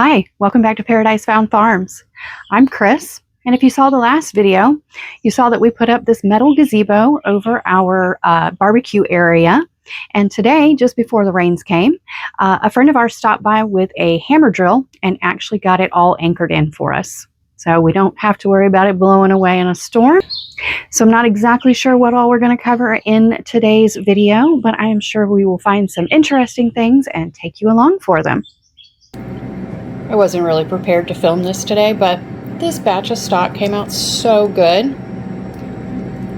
Hi, welcome back to Paradise Found Farms. I'm Chris, and if you saw the last video, you saw that we put up this metal gazebo over our barbecue area. And today, just before the rains came, a friend of ours stopped by with a hammer drill and actually got it all anchored in for us. So we don't have to worry about it blowing away in a storm. So I'm not exactly sure what all we're going to cover in today's video, but I am sure we will find some interesting things and take you along for them. I wasn't really prepared to film this today, but this batch of stock came out so good.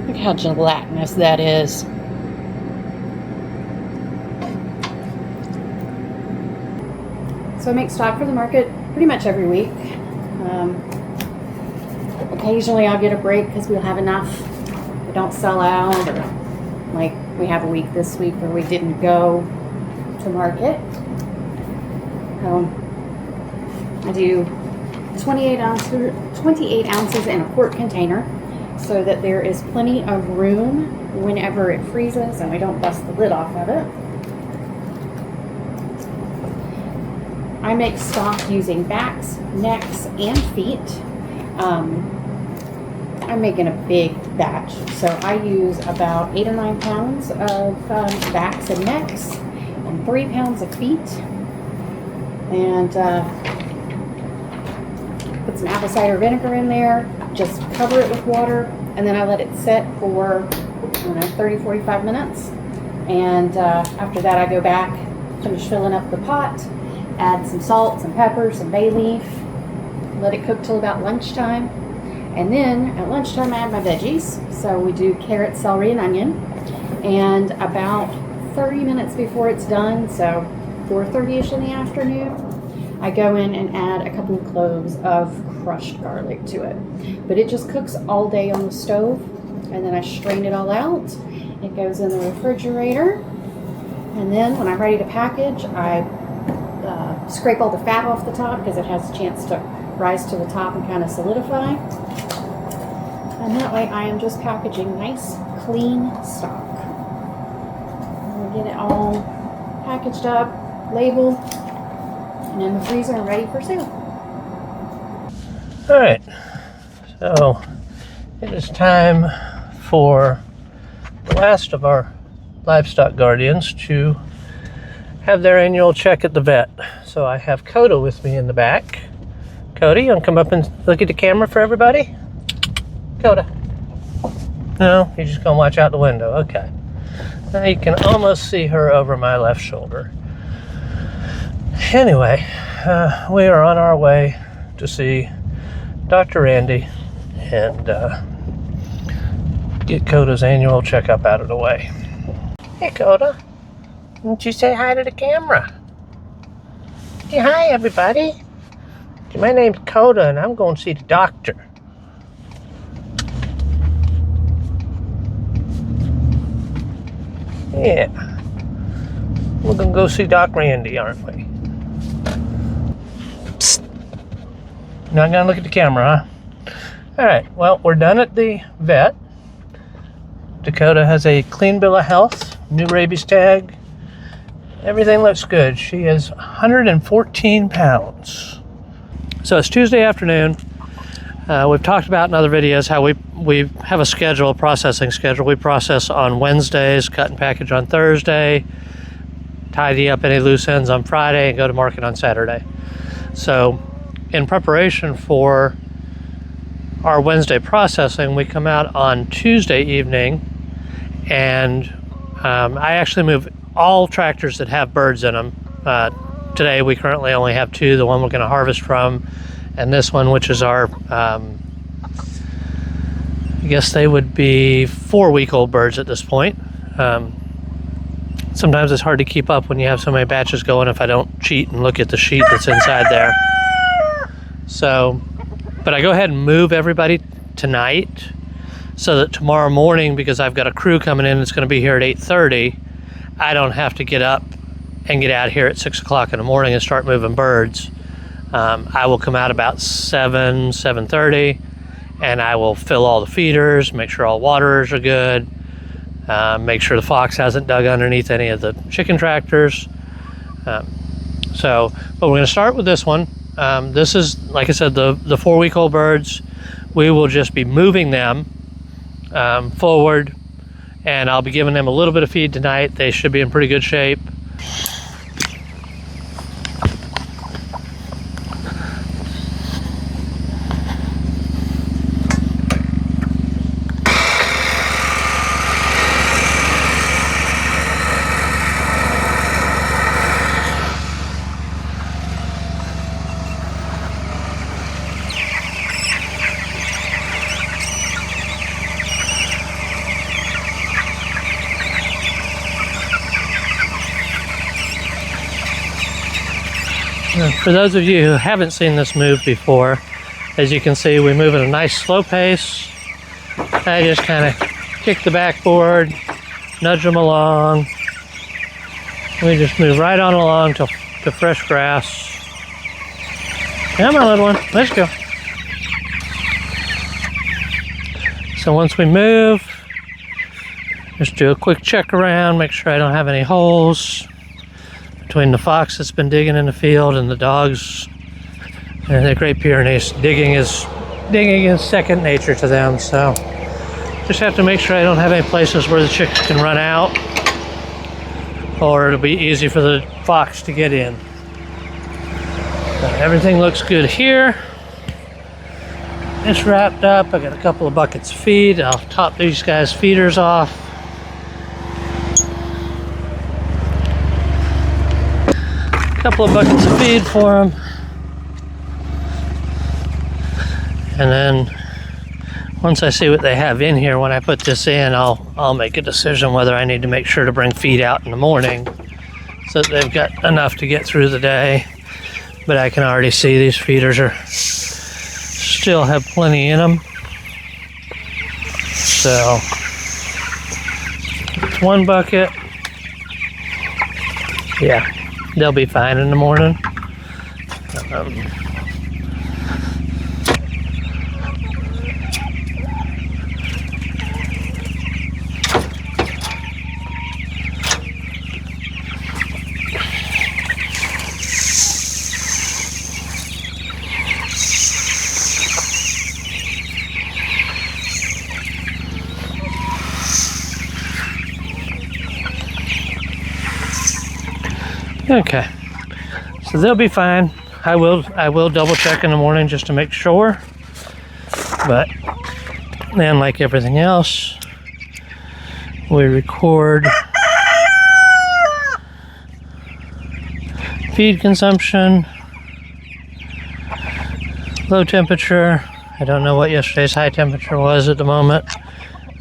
Look how gelatinous that is. So I make stock for the market pretty much every week. Occasionally I'll get a break because we'll have enough. We don't sell out, or like we have a week this week where we didn't go to market. I do 28 ounces in a quart container so that there is plenty of room whenever it freezes and we don't bust the lid off of it. I make stock using backs, necks, and feet. I'm making a big batch, so I use about 8 or 9 pounds of backs and necks and 3 pounds of feet. And put some apple cider vinegar in there, just cover it with water, and then I let it set for 30-45 minutes. And after that I go back, finish filling up the pot, add some salt, some pepper, some bay leaf, let it cook till about lunchtime. And then at lunchtime I add my veggies. So we do carrot, celery, and onion. And about 30 minutes before it's done, so 4:30ish in the afternoon, I go in and add a couple of cloves of crushed garlic to it. But it just cooks all day on the stove, and then I strain it all out. It goes in the refrigerator, and then when I'm ready to package, I scrape all the fat off the top because it has a chance to rise to the top and kind of solidify. And that way I am just packaging nice, clean stock. I'm gonna get it all packaged up, labeled, and in the freezer and ready for sale. Alright, so it is time for the last of our livestock guardians to have their annual check at the vet. So I have Coda with me in the back. Coda, you want to come up and look at the camera for everybody? Coda. No, you're just going to watch out the window. Okay. Now you can almost see her over my left shoulder. Anyway, we are on our way to see Dr. Randy and get Coda's annual checkup out of the way. Hey, Coda. Why don't you say hi to the camera? Hey, hi, everybody. My name's Coda, and I'm going to see the doctor. Yeah. We're going to go see Doc Randy, aren't we? Psst. Not going to look at the camera, huh? All right. Well, we're done at the vet. Dakota has a clean bill of health, new rabies tag. Everything looks good. She is 114 pounds. So it's Tuesday afternoon. We've talked about in other videos how we have a schedule, a processing schedule. We process on Wednesdays, cut and package on Thursday, tidy up any loose ends on Friday, and go to market on Saturday. So in preparation for our Wednesday processing, we come out on Tuesday evening, and I actually move all tractors that have birds in them. Today we currently only have 2, the one we're going to harvest from, and this one, which is our, I guess they would be 4-week-old birds at this point. Sometimes it's hard to keep up when you have so many batches going if I don't cheat and look at the sheet that's inside there. So, but I go ahead and move everybody tonight so that tomorrow morning, because I've got a crew coming in that's going to be here at 8:30, I don't have to get up and get out here at 6 o'clock in the morning and start moving birds. I will come out about 7:30, and I will fill all the feeders, make sure all waterers are good, make sure the fox hasn't dug underneath any of the chicken tractors. But we're going to start with this one. This is, like I said, the 4-week-old birds. We will just be moving them forward, and I'll be giving them a little bit of feed tonight. They should be in pretty good shape. For those of you who haven't seen this move before, as you can see, we move at a nice slow pace. I just kind of kick the backboard, nudge them along. We just move right on along to fresh grass. Come on, little one, let's go. So once we move, just do a quick check around, make sure I don't have any holes between the fox that's been digging in the field and the dogs and the Great Pyrenees. Digging is second nature to them, so just have to make sure I don't have any places where the chicks can run out, or it'll be easy for the fox to get in. Everything looks good here. It's wrapped up. I got a couple of buckets of feed. I'll top these guys' feeders off. Couple of buckets of feed for them, and then once I see what they have in here, when I put this in, I'll make a decision whether I need to make sure to bring feed out in the morning so that they've got enough to get through the day. But I can already see these feeders are still have plenty in them, so it's one bucket. Yeah, they'll be fine in the morning. Okay, so they'll be fine. I will double check in the morning just to make sure, but then, like everything else, we record feed consumption, low temperature. I don't know what yesterday's high temperature was at the moment,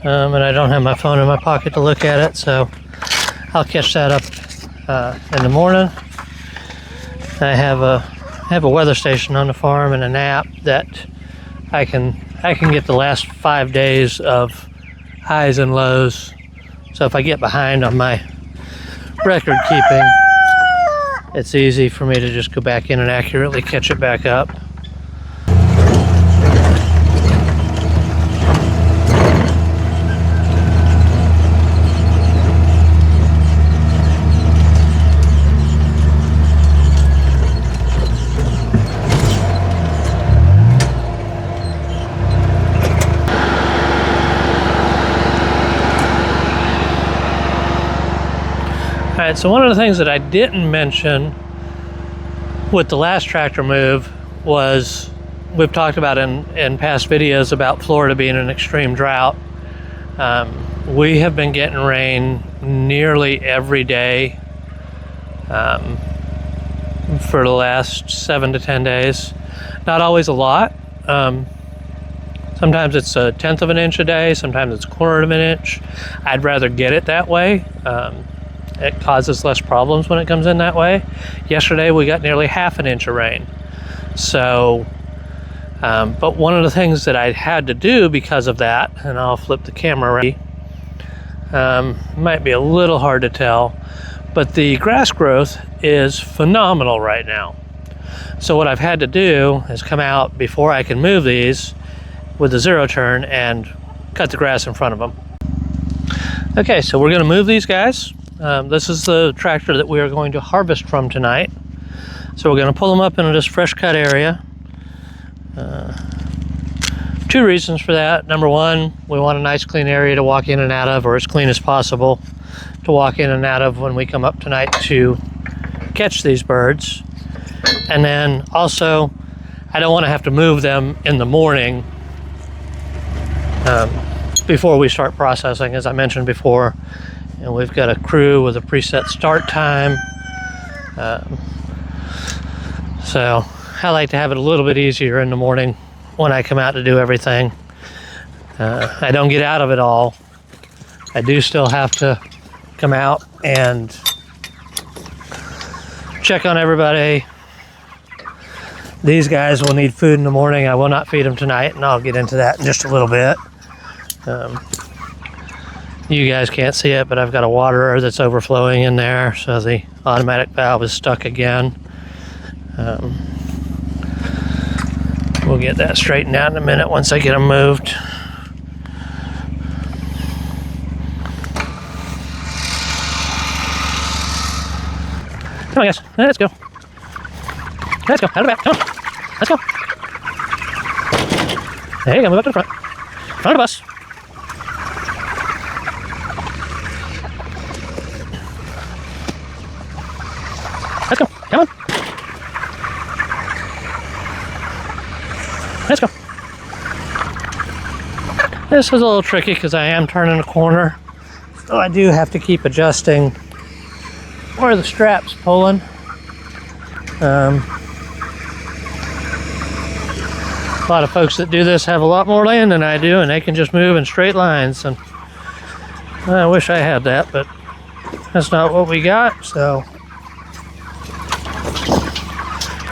and I don't have my phone in my pocket to look at it, so I'll catch that up in the morning. I have a weather station on the farm and an app that I can get the last 5 days of highs and lows. So if I get behind on my record keeping, it's easy for me to just go back in and accurately catch it back up. Alright, so one of the things that I didn't mention with the last tractor move was, we've talked about in past videos about Florida being an extreme drought. We have been getting rain nearly every day for the last 7 to 10 days. Not always a lot. Sometimes it's 1/10 of an inch a day, sometimes it's 1/4 of an inch. I'd rather get it that way. It causes less problems when it comes in that way. Yesterday we got nearly 1/2 inch of rain. So, but one of the things that I had to do because of that, and I'll flip the camera around, might be a little hard to tell, but the grass growth is phenomenal right now. So what I've had to do is come out before I can move these with the zero turn and cut the grass in front of them. Okay, so we're gonna move these guys. This is the tractor that we are going to harvest from tonight. So we're going to pull them up into this fresh cut area. Two reasons for that. Number one, we want a nice clean area to walk in and out of, or as clean as possible to walk in and out of when we come up tonight to catch these birds. And then also, I don't want to have to move them in the morning before we start processing, as I mentioned before. And we've got a crew with a preset start time. So I like to have it a little bit easier in the morning when I come out to do everything. I don't get out of it all. I do still have to come out and check on everybody. These guys will need food in the morning. I will not feed them tonight, and I'll get into that in just a little bit. You guys can't see it, but I've got a waterer that's overflowing in there, so the automatic valve is stuck again. We'll get that straightened out in a minute once I get them moved. Come on, guys. Let's go. Let's go. Out of the back. Come on. Let's go. There you go. Move up to the front. Front of the bus. Let's go. Come on. Let's go. This is a little tricky because I am turning a corner. So I do have to keep adjusting where the strap's pulling. A lot of folks that do this have a lot more land than I do, and they can just move in straight lines. And I wish I had that, but that's not what we got, so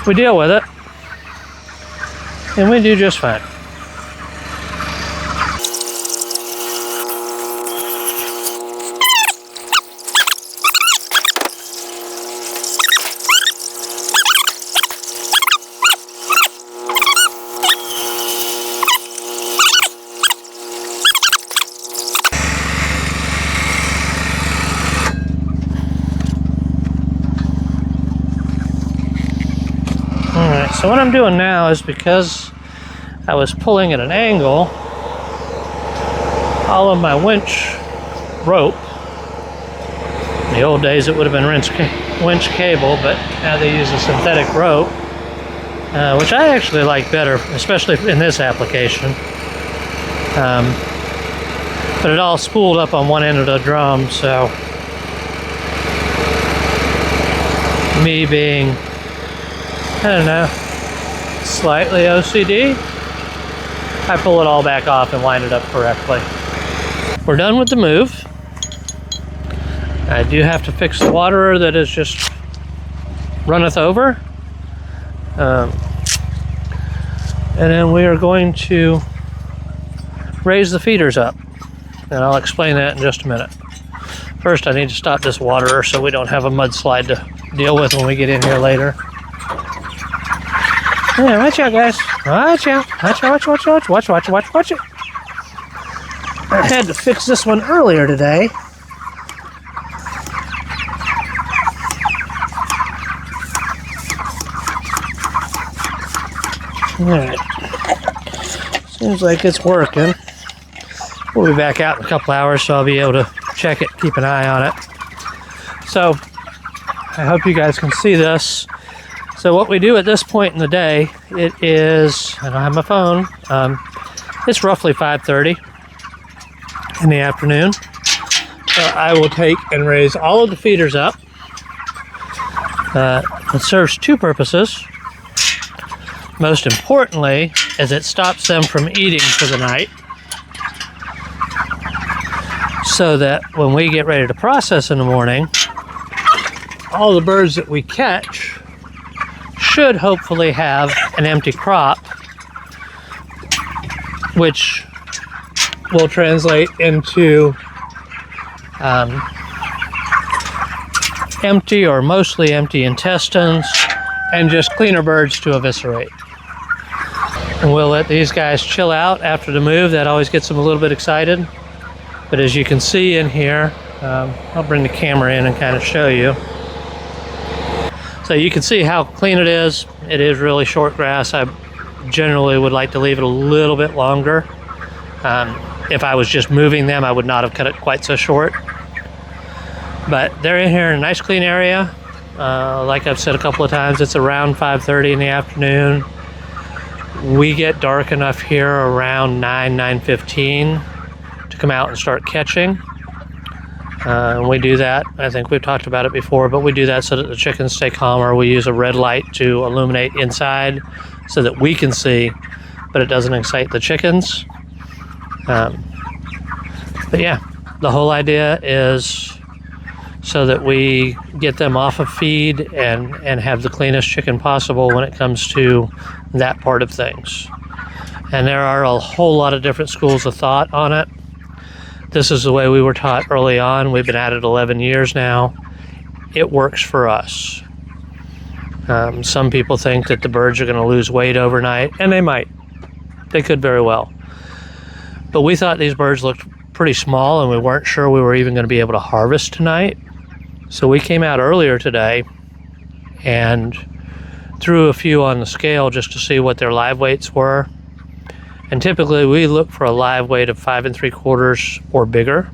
we deal with it, and we do just fine. So what I'm doing now is, because I was pulling at an angle, all of my winch rope, in the old days it would have been winch cable, but now they use a synthetic rope, which I actually like better, especially in this application. But it all spooled up on one end of the drum, so me being, I don't know, slightly OCD, I pull it all back off and line it up correctly. We're done with the move. I do have to fix the waterer that is just runneth over. And then we are going to raise the feeders up. And I'll explain that in just a minute. First, I need to stop this waterer so we don't have a mudslide to deal with when we get in here later. Yeah, watch out, guys. Watch out. Watch out, watch it. I had to fix this one earlier today. Alright. Seems like it's working. We'll be back out in a couple hours, so I'll be able to check it, keep an eye on it. So, I hope you guys can see this. So what we do at this point in the day, it is, I don't have my phone, it's roughly 5:30 in the afternoon. So I will take and raise all of the feeders up. It serves two purposes. Most importantly, is it stops them from eating for the night, so that when we get ready to process in the morning, all the birds that we catch should hopefully have an empty crop, which will translate into empty or mostly empty intestines and just cleaner birds to eviscerate. And we'll let these guys chill out after the move. That always gets them a little bit excited. But as you can see in here, I'll bring the camera in and kind of show you. So you can see how clean it is. It is really short grass. I generally would like to leave it a little bit longer. If I was just moving them, I would not have cut it quite so short. But they're in here in a nice clean area. Like I've said a couple of times, it's around 5:30 in the afternoon. We get dark enough here around 9:15 to come out and start catching. And we do that, I think we've talked about it before, but we do that so that the chickens stay calmer. We use a red light to illuminate inside so that we can see, but it doesn't excite the chickens. But yeah, the whole idea is so that we get them off of feed and have the cleanest chicken possible when it comes to that part of things. And there are a whole lot of different schools of thought on it. This is the way we were taught early on. We've been at it 11 years now. It works for us. Some people think that the birds are going to lose weight overnight, and they might. They could very well. But we thought these birds looked pretty small, and we weren't sure we were even going to be able to harvest tonight. So we came out earlier today and threw a few on the scale just to see what their live weights were. And typically we look for a live weight of 5 3/4 or bigger.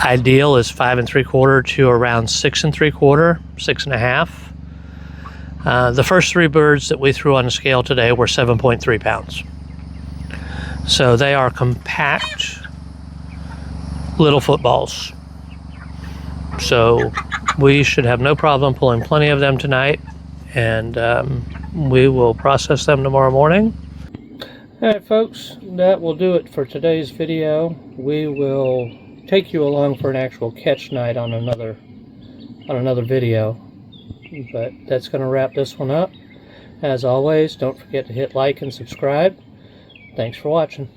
Ideal is 5 3/4 to around 6 3/4, 6.5. The first 3 birds that we threw on the scale today were 7.3 pounds. So they are compact little footballs. So we should have no problem pulling plenty of them tonight, and we will process them tomorrow morning. All right, folks, that will do it for today's video. We will take you along for an actual catch night on another video, but that's going to wrap this one up. As always, don't forget to hit like and subscribe. Thanks for watching.